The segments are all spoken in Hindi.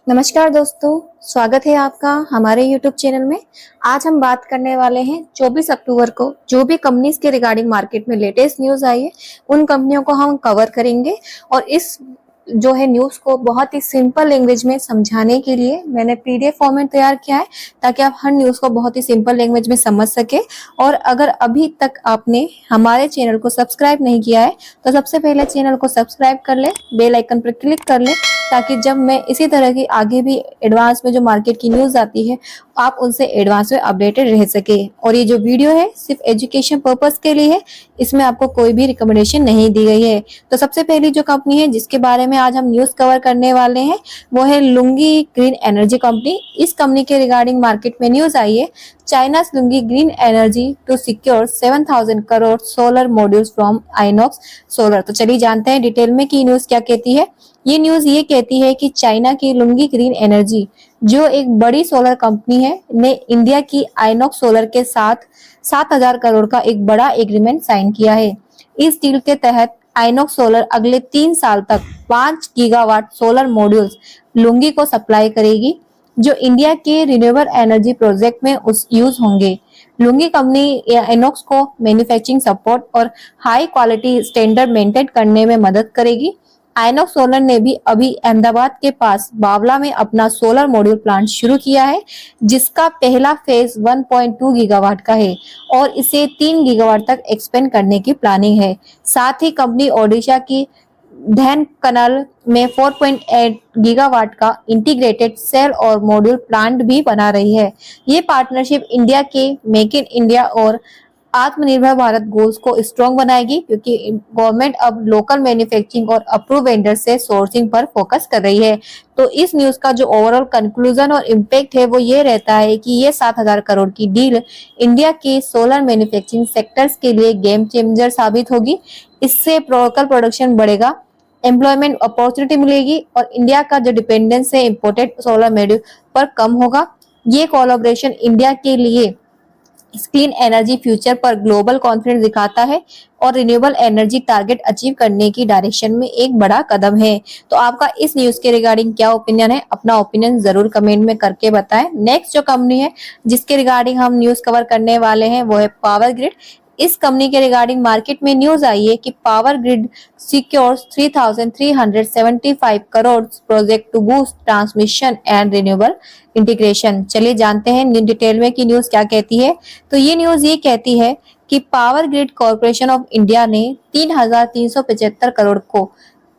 नमस्कार दोस्तों, स्वागत है आपका हमारे YouTube चैनल में। आज हम बात करने वाले हैं 24 अक्टूबर को जो भी कंपनीज के रिगार्डिंग मार्केट में लेटेस्ट न्यूज़ आई है, उन कंपनियों को हम कवर करेंगे। और इस जो है न्यूज़ को बहुत ही सिंपल लैंग्वेज में समझाने के लिए मैंने PDF फॉर्मेट तैयार किया है, ताकि आप हर न्यूज़ को बहुत ही सिंपल लैंग्वेज में समझ सके। और अगर अभी तक आपने हमारे चैनल को सब्सक्राइब नहीं किया है, तो सबसे पहले चैनल को सब्सक्राइब कर ले, बेल आइकन पर क्लिक कर ले, ताकि जब मैं इसी तरह की आगे भी एडवांस में जो मार्केट की न्यूज़ आती है, आप उनसे एडवांस में अपडेटेड रह सके। और ये जो वीडियो है सिर्फ एजुकेशन पर्पस के लिए है, इसमें आपको कोई भी रिकमेंडेशन नहीं दी गई है। तो सबसे पहली जो कंपनी है जिसके बारे में आज हम न्यूज़ कवर करने वाले हैं, वो है लुंगी ग्रीन एनर्जी कंपनी। इस कंपनी के रिगार्डिंग मार्केट में न्यूज़ आई है, China's Lungi Green Energy to secure 7,000 crore solar modules from Inox Solar। तो चलिए जानते हैं डिटेल में कि न्यूज़ क्या कहती है। ये न्यूज़ ये कहती है कि चाइना की लुंगी ग्रीन एनर्जी, जो एक बड़ी सोलर कंपनी है, ने इंडिया की आइनॉक्स सोलर के साथ 7,000 करोड़ का एक बड़ा एग्रीमेंट साइन किया है। इस डील के तहत आइनॉक्स सोलर अगले 3 साल तक 5 गीगावाट सोलर मॉड्यूल्स लुंगी को सप्लाई करेगी, जो इंडिया के रिन्यूएबल एनर्जी प्रोजेक्ट में उस यूज होंगे। लुंगी कंपनी आइनॉक्स को मैन्युफैक्चरिंग सपोर्ट और हाई क्वालिटी स्टैंडर्ड मेंटेन करने में मदद करेगी। आइनॉक्स सोलर ने भी अभी अहमदाबाद के पास बावला में अपना सोलर मॉड्यूल प्लांट शुरू किया है, जिसका पहला फेज 1.2 गीगावाट का है और इसे 3 गीगावाट तक एक्सपेंड करने की प्लानिंग है। साथ ही कंपनी ओडिशा की ढेनकनल में 4.8 गीगावाट का इंटीग्रेटेड सेल और मॉड्यूल प्लांट भी बना रही है। ये पार्टनरशिप इंडिया के मेक इन इंडिया और आत्मनिर्भर भारत गोल्स को स्ट्रॉन्ग बनाएगी, क्योंकि गवर्नमेंट अब लोकल मैन्युफैक्चरिंग और अप्रूव वेंडर से सोर्सिंग पर फोकस कर रही है। तो इस न्यूज का जो ओवरऑल कंक्लूजन और इम्पैक्ट है वो ये रहता है कि ये 7,000 करोड़ की डील इंडिया के सोलर मैन्युफैक्चरिंग सेक्टर्स के लिए गेम चेंजर साबित होगी। इससे लोकल प्रोडक्शन बढ़ेगा, एम्प्लॉयमेंट अपॉर्चुनिटी मिलेगी और इंडिया का जो डिपेंडेंस है इम्पोर्टेड सोलर मॉड्यूल पर कम होगा। ये कोलैबोरेशन इंडिया के लिए क्लीन एनर्जी फ्यूचर पर ग्लोबल कॉन्फिडेंस दिखाता है और रिन्यूएबल एनर्जी टारगेट अचीव करने की डायरेक्शन में एक बड़ा कदम है। तो आपका इस न्यूज के रिगार्डिंग क्या ओपिनियन है? अपना ओपिनियन जरूर कमेंट में करके बताएं। नेक्स्ट जो कंपनी है जिसके रिगार्डिंग हम न्यूज कवर करने वाले हैं, वो है पावर ग्रिड। इस कंपनी के रिगार्डिंग मार्केट में न्यूज आई है कि Power Grid secures 3,375 crore project to boost transmission and renewable integration. चलिए जानते हैं डिटेल में कि न्यूज क्या कहती है। तो ये न्यूज ये कहती है कि Power grid corporation of India ने 3,375 करोड़ को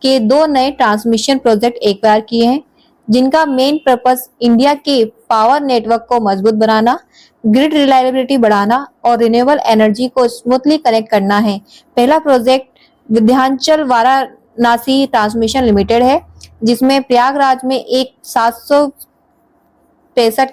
के 2 नए ट्रांसमिशन प्रोजेक्ट एक्वायर किए हैं, जिनका मेन पर्पस इंडिया के पावर नेटवर्क को मजबूत बनाना, ग्रिड रिलायबिलिटी बढ़ाना और रिन्यूएबल एनर्जी को स्मूथली कनेक्ट करना है। पहला project Vindhyachal Varanasi transmission limited है, जिसमें प्रयागराज में एक 765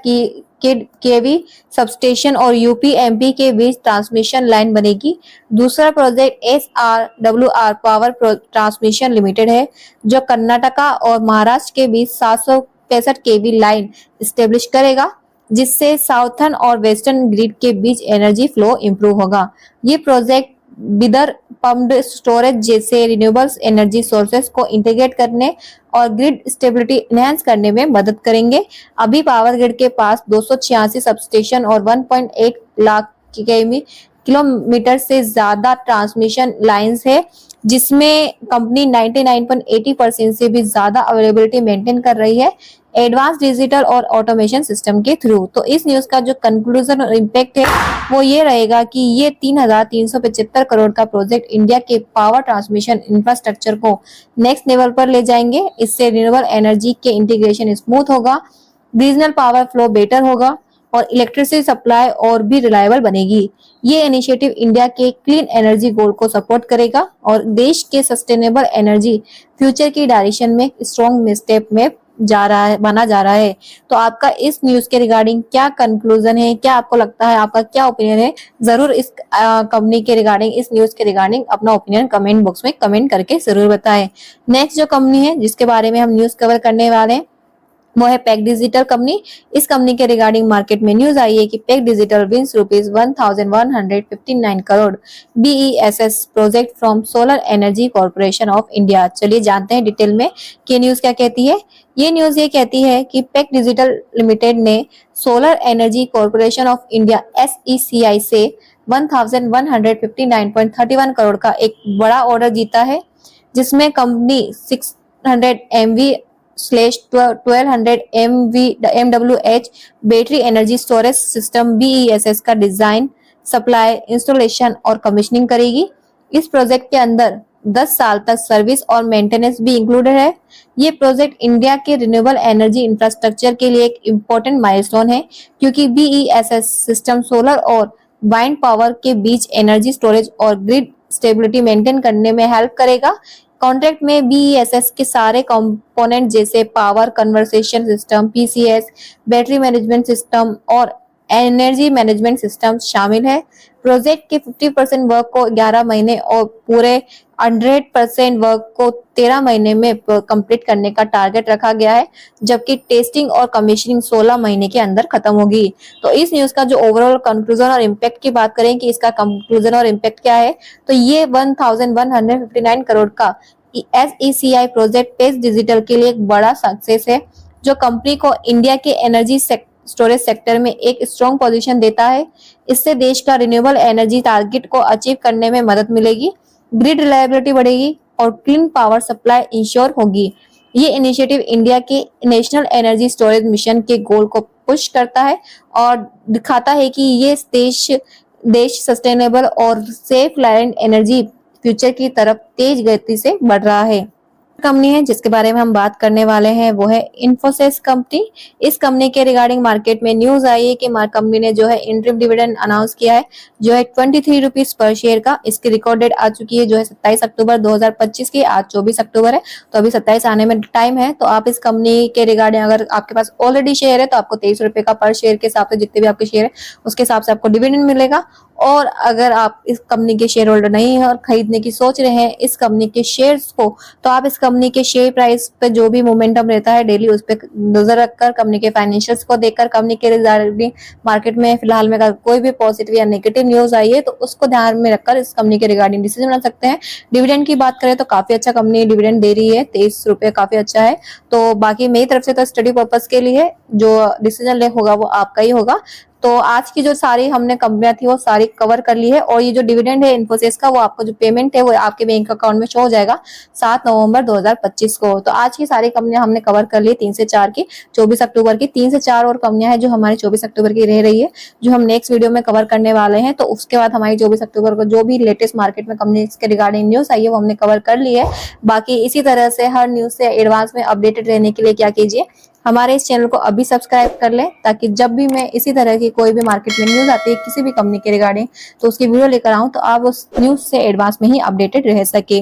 केवी सबस्टेशन और यूपी एमपी के बीच ट्रांसमिशन लाइन बनेगी। दूसरा project SRWR power transmission limited है, जो कर्नाटका और महाराष्ट्र के बीच 765 केवी लाइन स्टेब्लिश करेगा, जिससे साउथर्न और वेस्टर्न ग्रिड के बीच एनर्जी फ्लो इंप्रूव होगा। ये प्रोजेक्ट बिदर पम्प्ड स्टोरेज जैसे रिन्यूएबल्स एनर्जी सोर्सेस को इंटीग्रेट करने और ग्रिड स्टेबिलिटी एनहांस करने में मदद करेंगे। अभी पावर ग्रिड के पास 286 सबस्टेशन और 1.8 लाख किलोमीटर से ज्यादा ट्रांसमिशन लाइंस है, जिसमें कंपनी 99.80% से भी ज्यादा अवेलेबिलिटी मेंटेन कर रही है एडवांस डिजिटल और ऑटोमेशन सिस्टम के थ्रू। तो इस न्यूज का जो कंक्लूजन और इम्पैक्ट है वो ये रहेगा कि ये 3,375 करोड़ का प्रोजेक्ट इंडिया के पावर ट्रांसमिशन इंफ्रास्ट्रक्चर को नेक्स्ट लेवल पर ले जाएंगे। इससे रिन्यूएबल एनर्जी के इंटीग्रेशन स्मूथ होगा, रीजनल पावर फ्लो बेटर होगा और इलेक्ट्रिसिटी सप्लाई और भी रिलायबल बनेगी। ये इनिशिएटिव इंडिया के क्लीन एनर्जी गोल को सपोर्ट करेगा और देश के सस्टेनेबल एनर्जी फ्यूचर की डायरेक्शन में स्ट्रॉन्ग स्टेप में माना जा रहा है। तो आपका इस न्यूज के रिगार्डिंग क्या कंक्लूजन है, क्या आपको लगता है, आपका क्या ओपिनियन है? जरूर इस कंपनी के रिगार्डिंग, इस न्यूज के रिगार्डिंग अपना ओपिनियन कमेंट बॉक्स में कमेंट करके जरूर बताएं। नेक्स्ट जो कंपनी है जिसके बारे में हम न्यूज कवर करने वाले हैं, वो है पैक डिजिटल कंपनी। इस कंपनी के रिगार्डिंग मार्केट में न्यूज आई है कि Pack Digital wins rupees 1159 crore BESS project from Solar Energy Corporation of India. चलिए जानते हैं डिटेल में कि न्यूज क्या कहती है। ये न्यूज ये कहती है कि पैक डिजिटल लिमिटेड ने solar Energy Corporation of India SECI से 1159.31 करोड़ का एक बड़ा ऑर्डर जीता है, जिसमें company 600 MV slash 1200 MWH battery energy storage system BESS का डिजाइन, सप्लाई, इंस्टॉलेशन और कमीशनिंग करेगी। इस प्रोजेक्ट के अंदर 10 साल तक सर्विस और मेंटेनेंस भी इंक्लूडेड है। ये प्रोजेक्ट इंडिया के रिन्यूएबल एनर्जी इंफ्रास्ट्रक्चर के लिए एक इम्पोर्टेंट माइलस्टोन है, क्योंकि BESS सिस्टम सोलर और वाइंड पावर के बीच एनर्जी स्टोरेज और ग्रिड स्टेबिलिटी मेंटेन करने में हेल्प करेगा। कॉन्ट्रैक्ट में BESS के सारे कंपोनेंट जैसे power conversation system PCS, battery management system और एनर्जी मैनेजमेंट सिस्टम शामिल है। प्रोजेक्ट के 50% वर्क को 11 महीने और पूरे 100% वर्क को 13 महीने में कंप्लीट करने का टारगेट रखा गया है, जबकि टेस्टिंग और कमीशनिंग 16 महीने के अंदर खत्म होगी। तो इस न्यूज का जो ओवरऑल कंक्लूजन और इम्पैक्ट की बात करें कि इसका कंक्लूजन और इम्पैक्ट क्या है, तो ये 1159 करोड़ का SECI प्रोजेक्ट पेस डिजिटल के लिए एक बड़ा सक्सेस है, जो कंपनी को इंडिया के एनर्जी स्टोरेज सेक्टर में एक स्ट्रॉन्ग पोजीशन देता है। इससे देश का रिन्यूएबल एनर्जी टारगेट को अचीव करने में मदद मिलेगी, ग्रिड रिलायबिलिटी बढ़ेगी और क्लीन पावर सप्लाई इंश्योर होगी। ये इनिशिएटिव इंडिया के नेशनल एनर्जी स्टोरेज मिशन के गोल को पुश करता है और दिखाता है कि ये देश सस्टेनेबल और सेफ क्लाइमेट एनर्जी फ्यूचर की तरफ तेज गति से बढ़ रहा है। कंपनी है जिसके बारे में हम बात करने वाले हैं वो है इन्फोसिस कंपनी। इस कंपनी के रिगार्डिंग मार्केट में न्यूज आई है कि कंपनी ने जो है इंटरिम डिविडेंड अनाउंस किया है, जो है 23 रुपीज पर शेयर का। इसकी रिकॉर्ड डेट आ चुकी है जो है 27 अक्टूबर 2025 की। आज 24 अक्टूबर है, तो अभी 27 आने में टाइम है। तो आप इस कंपनी के रिगार्डिंग अगर आपके पास ऑलरेडी शेयर है तो आपको 23 रुपए का पर शेयर के हिसाब से, जितने भी आपके शेयर है उसके हिसाब से आपको डिविडेंड मिलेगा। और अगर आप इस कंपनी के शेयर होल्डर नहीं है और खरीदने की सोच रहे हैं इस कंपनी के शेयर्स को, तो आप इस कंपनी के शेयर प्राइस पे जो भी मोमेंटम रहता है डेली, उस पर नजर रखकर, कंपनी के फाइनेंशियल्स को देखकर, कंपनी के रिगार्डिंग मार्केट में फिलहाल में अगर कोई भी पॉजिटिव या नेगेटिव न्यूज आई है तो उसको ध्यान में रखकर इस कंपनी के रिगार्डिंग डिसीजन बना सकते हैं। डिविडेंड की बात करें तो काफी अच्छा कंपनी डिविडेंड दे रही है, 23 रुपए काफी अच्छा है। तो बाकी मेरी तरफ से तो स्टडी पर्पज के लिए जो डिसीजन ले होगा वो आपका ही होगा। तो आज की जो सारी हमने कंपनियां थी वो सारी कवर कर ली है, और ये जो डिविडेंड है इन्फोसिस का वो आपको जो पेमेंट है वो आपके बैंक अकाउंट में शो हो जाएगा 7 नवंबर 2025 को। तो आज की सारी कंपनियां हमने कवर कर ली 3 से 4 की, 24 अक्टूबर की। 3 से 4 और कंपनियां हैं जो हमारी 24 अक्टूबर की रह रही है, जो हम नेक्स्ट वीडियो में कवर करने वाले हैं। तो उसके बाद हमारी 24 अक्टूबर को जो भी लेटेस्ट मार्केट में कंपनी के रिगार्डिंग न्यूज आई है वो हमने कवर कर ली है। बाकी इसी तरह से हर न्यूज से एडवांस में अपडेटेड रहने के लिए क्या कीजिए, हमारे इस चैनल को अभी सब्सक्राइब कर लें, ताकि जब भी मैं इसी तरह की कोई भी मार्केट में न्यूज आती है किसी भी कंपनी के रिगार्डिंग तो उसकी वीडियो लेकर आऊं तो आप उस न्यूज से एडवांस में ही अपडेटेड रह सके।